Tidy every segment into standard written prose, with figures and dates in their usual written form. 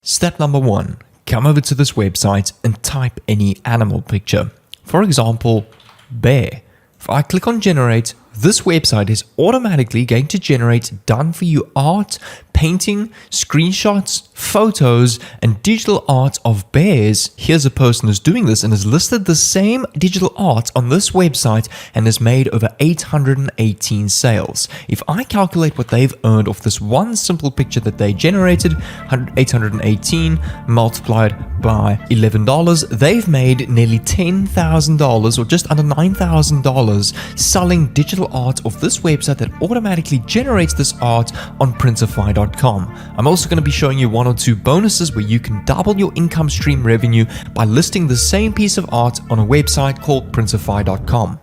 Step number 1. Come over to this website and type any animal picture. For example, bear. If I click on generate, this website is automatically going to generate done for you art, painting, screenshots, photos, and digital art of bears. Here's a person who's doing this and has listed the same digital art on this website and has made over 818 sales. If I calculate what they've earned off this one simple picture that they generated, 818 multiplied by $11, they've made nearly $10,000 or just under $9,000 selling digital art of this website that automatically generates this art on Printify.com. I'm also going to be showing you 1 or 2 bonuses where you can double your income stream revenue by listing the same piece of art on a website called Printify.com.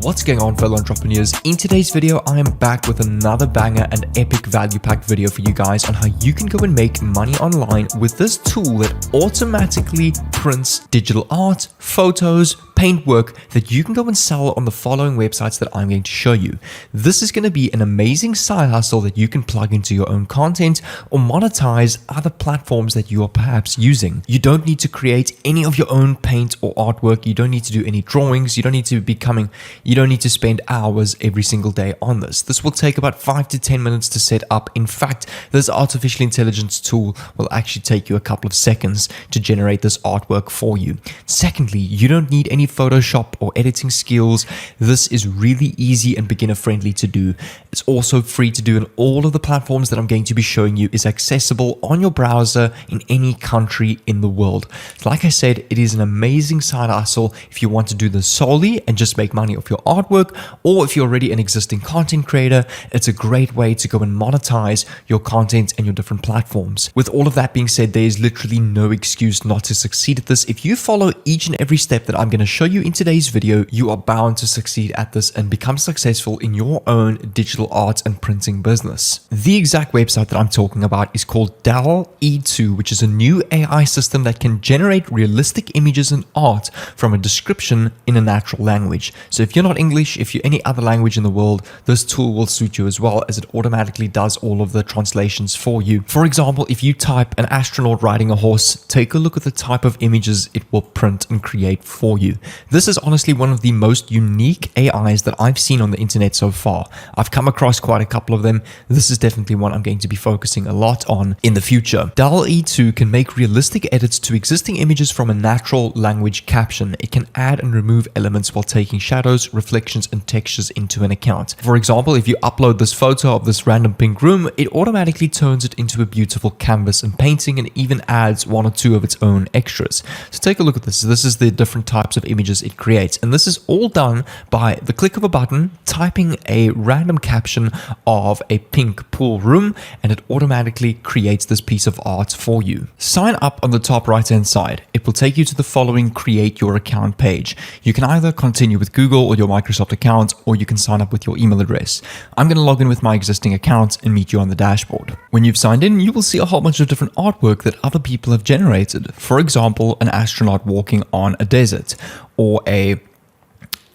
What's going on, fellow entrepreneurs? In today's video, I am back with another banger and epic value pack video for you guys on how you can go and make money online with this tool that automatically prints digital art, photos, paintwork that you can go and sell on the following websites that I'm going to show you. This is going to be an amazing side hustle that you can plug into your own content or monetize other platforms that you are perhaps using. You don't need to create any of your own paint or artwork. You don't need to do any drawings. You don't need to spend hours every single day on this. This will take about 5 to 10 minutes to set up. In fact, this artificial intelligence tool will actually take you a couple of seconds to generate this artwork for you. Secondly, you don't need any Photoshop or editing skills. This is really easy and beginner friendly to do. It's also free to do, and all of the platforms that I'm going to be showing you is accessible on your browser in any country in the world. Like I said, it is an amazing side hustle if you want to do this solely and just make money off your artwork, or if you're already an existing content creator, it's a great way to go and monetize your content and your different platforms. With all of that being said, there is literally no excuse not to succeed at this. If you follow each and every step that I'm going to show you in today's video, you are bound to succeed at this and become successful in your own digital art and printing business. The exact website that I'm talking about is called DALL-E 2, which is a new AI system that can generate realistic images and art from a description in a natural language. So if you're not English, if you're any other language in the world, this tool will suit you as well, as it automatically does all of the translations for you. For example, if you type an astronaut riding a horse, take a look at the type of images it will print and create for you. This is honestly one of the most unique AIs that I've seen on the internet so far. I've come across quite a couple of them. This is definitely one I'm going to be focusing a lot on in the future. DALL-E 2 can make realistic edits to existing images from a natural language caption. It can add and remove elements while taking shadows, reflections, and textures into an account. For example, if you upload this photo of this random pink room, it automatically turns it into a beautiful canvas and painting, and even adds 1 or 2 of its own extras. So take a look at this. This is the different types of images it creates, and this is all done by the click of a button, typing a random caption of a pink pool room, and it automatically creates this piece of art for you. Sign up on the top right hand side. It will take you to the following create your account page. You can either continue with Google or your Microsoft account, or you can sign up with your email address. I'm going to log in with my existing account and meet you on the dashboard. When you've signed in, you will see a whole bunch of different artwork that other people have generated. For example, an astronaut walking on a desert, or a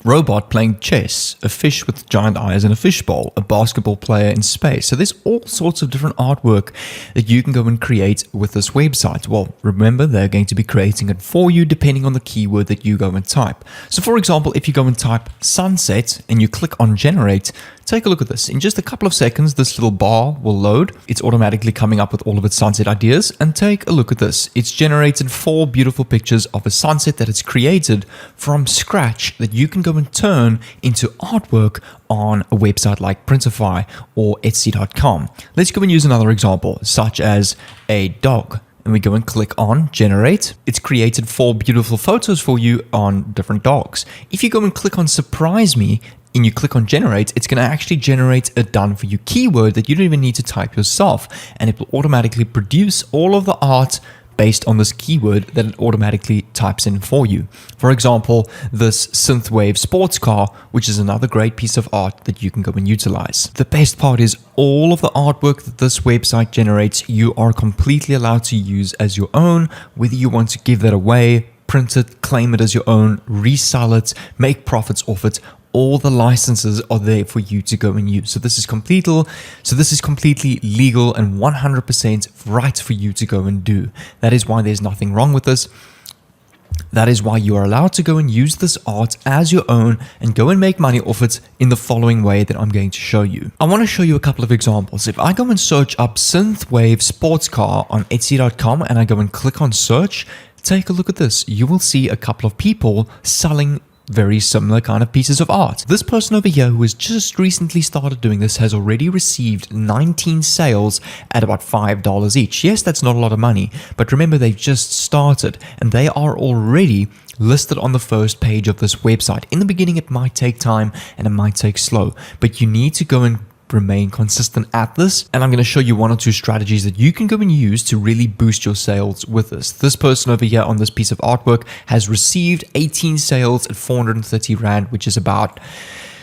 robot playing chess, a fish with giant eyes in a fishbowl, a basketball player in space. So there's all sorts of different artwork that you can go and create with this website. Well, remember, they're going to be creating it for you depending on the keyword that you go and type. So for example, if you go and type sunset and you click on generate, take a look at this. In just a couple of seconds, this little bar will load. It's automatically coming up with all of its sunset ideas. And take a look at this. It's generated 4 beautiful pictures of a sunset that it's created from scratch that you can go and turn into artwork on a website like Printify or Etsy.com. Let's go and use another example, such as a dog. And we go and click on generate. It's created 4 beautiful photos for you on different dogs. If you go and click on surprise me, and you click on generate, it's going to actually generate a done for you keyword that you don't even need to type yourself, and it will automatically produce all of the art based on this keyword that it automatically types in for you. For example, this synthwave sports car, which is another great piece of art that you can go and utilize. The best part is all of the artwork that this website generates, you are completely allowed to use as your own, whether you want to give that away, print it, claim it as your own, resell it, make profits off it. all the licenses are there for you to go and use. So this is completely legal and 100% right for you to go and do. That is why there's nothing wrong with this. That is why you are allowed to go and use this art as your own and go and make money off it in the following way that I'm going to show you. I want to show you a couple of examples. If I go and search up Synthwave sports car on Etsy.com and I go and click on search, take a look at this. You will see a couple of people selling very similar kind of pieces of art. This person over here who has just recently started doing this has already received 19 sales at about $5 each. Yes, that's not a lot of money, but remember they've just started and they are already listed on the first page of this website. In the beginning, it might take time and it might take slow, but you need to go and remain consistent at this, and I'm going to show you one or two strategies that you can go and use to really boost your sales with this. This person over here on this piece of artwork has received 18 sales at 430 Rand, which is about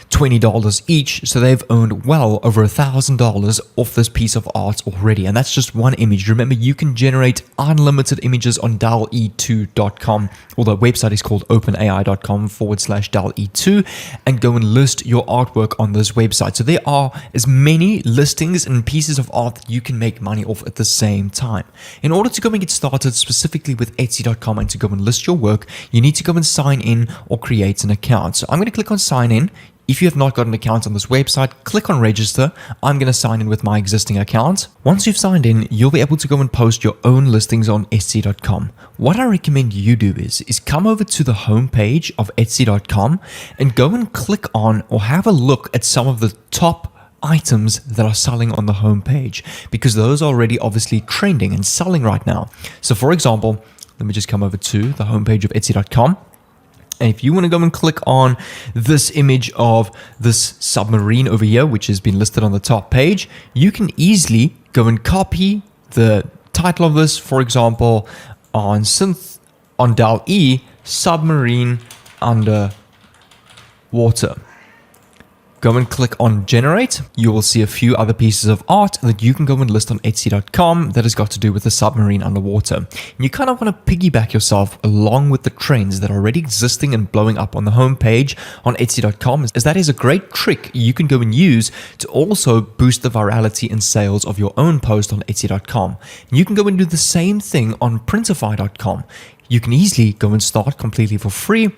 $20 each, so they've earned well over $1,000 off this piece of art already, and that's just one image. Remember, you can generate unlimited images on DALL-E2.com, or the website is called openai.com/DALL-E2, and go and list your artwork on this website. So there are as many listings and pieces of art that you can make money off at the same time. In order to go and get started specifically with Etsy.com and to go and list your work, you need to go and sign in or create an account. So I'm going to click on sign in. If you have not got an account on this website, click on register. I'm going to sign in with my existing account. Once you've signed in, you'll be able to go and post your own listings on Etsy.com. What I recommend you do is come over to the homepage of Etsy.com and go and click on or have a look at some of the top items that are selling on the homepage, because those are already obviously trending and selling right now. So for example, let me just come over to the homepage of Etsy.com. And if you want to go and click on this image of this submarine over here, which has been listed on the top page, you can easily go and copy the title of this, for example, on DALL-E, submarine underwater. Go and click on generate. You will see a few other pieces of art that you can go and list on Etsy.com that has got to do with the submarine underwater. And you kind of want to piggyback yourself along with the trends that are already existing and blowing up on the homepage on Etsy.com, as that is a great trick you can go and use to also boost the virality and sales of your own post on Etsy.com. You can go and do the same thing on Printify.com. You can easily go and start completely for free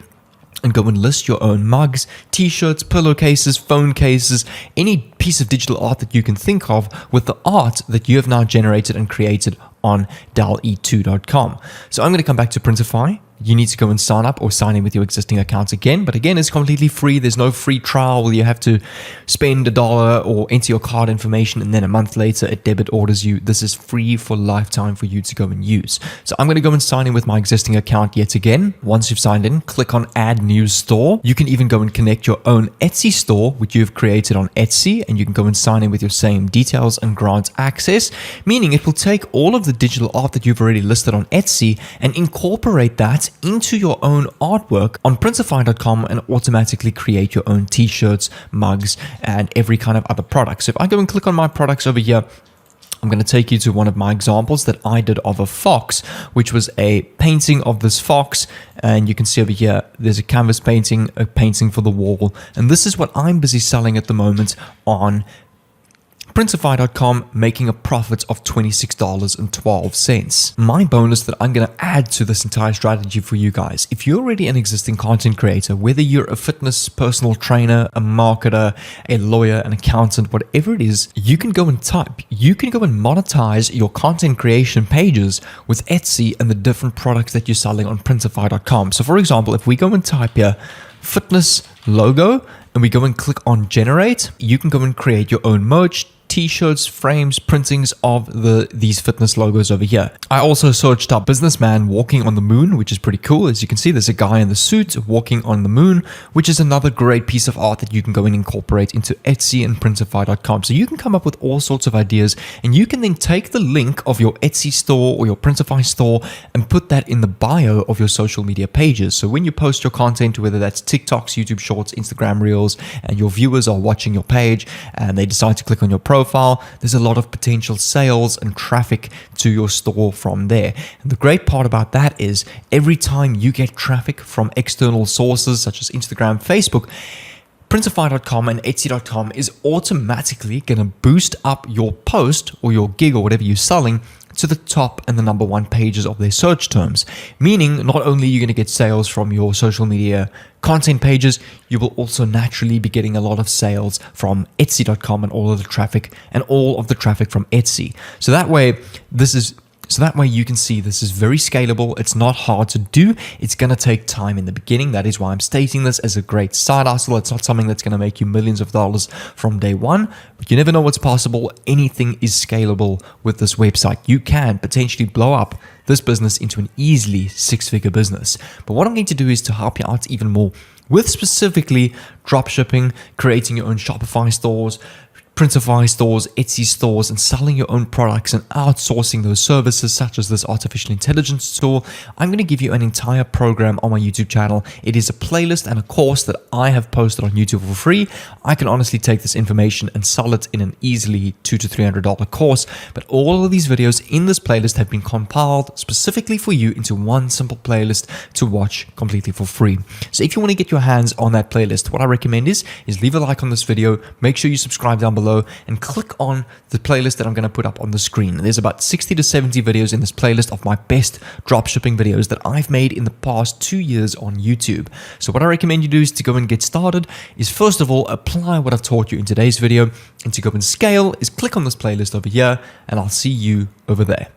and go and list your own mugs, t-shirts, pillowcases, phone cases, any piece of digital art that you can think of with the art that you have now generated and created on DALL-E2.com. So I'm going to come back to Printify. You need to go and sign up or sign in with your existing accounts again. But again, it's completely free. There's no free trial where you have to spend $1 or enter your card information and then a month later it debit orders you. This is free for lifetime for you to go and use. So I'm going to go and sign in with my existing account yet again. Once you've signed in, click on Add New Store. You can even go and connect your own Etsy store, which you've created on Etsy, and you can go and sign in with your same details and grant access, meaning it will take all of the digital art that you've already listed on Etsy and incorporate that into your own artwork on Printify.com and automatically create your own t-shirts, mugs, and every kind of other product. So if I go and click on my products over here, I'm going to take you to one of my examples that I did of a fox, which was a painting of this fox. And you can see over here, there's a canvas painting, a painting for the wall. And this is what I'm busy selling at the moment on Printify.com, making a profit of $26.12. My bonus that I'm going to add to this entire strategy for you guys, if you're already an existing content creator, whether you're a fitness personal trainer, a marketer, a lawyer, an accountant, whatever it is, you can go and monetize your content creation pages with Etsy and the different products that you're selling on Printify.com. So for example, if we go and type here fitness logo and we go and click on generate, you can go and create your own merch, t-shirts, frames, printings of these fitness logos over here. I also searched up businessman walking on the moon, which is pretty cool. As you can see, there's a guy in the suit walking on the moon, which is another great piece of art that you can go and incorporate into Etsy and Printify.com. So you can come up with all sorts of ideas, and you can then take the link of your Etsy store or your Printify store and put that in the bio of your social media pages. So when you post your content, whether that's TikToks, YouTube Shorts, Instagram Reels, and your viewers are watching your page and they decide to click on your profile, there's a lot of potential sales and traffic to your store from there. And the great part about that is every time you get traffic from external sources such as Instagram, Facebook, Printify.com and Etsy.com is automatically going to boost up your post or your gig or whatever you're selling to the top and the number one pages of their search terms. Meaning, not only are you going to get sales from your social media content pages, you will also naturally be getting a lot of sales from Etsy.com and all of the traffic from Etsy. So that way you can see this is very scalable. It's not hard to do. It's going to take time in the beginning. That is why I'm stating this as a great side hustle. It's not something that's going to make you millions of dollars from day one, but you never know what's possible. Anything is scalable with this website. You can potentially blow up this business into an easily six-figure business. But what I'm going to do is to help you out even more with specifically dropshipping, creating your own Shopify stores, Printify stores, Etsy stores, and selling your own products and outsourcing those services such as this artificial intelligence tool. I'm going to give you an entire program on my YouTube channel. It is a playlist and a course that I have posted on YouTube for free. I can honestly take this information and sell it in an easily $200 to $300 course, but all of these videos in this playlist have been compiled specifically for you into one simple playlist to watch completely for free. So if you want to get your hands on that playlist, what I recommend is leave a like on this video, make sure you subscribe down below, and click on the playlist that I'm going to put up on the screen. There's about 60 to 70 videos in this playlist of my best dropshipping videos that I've made in the past 2 years on YouTube. So what I recommend you do is to go and get started is first of all, apply what I've taught you in today's video, and to go and scale is click on this playlist over here, and I'll see you over there.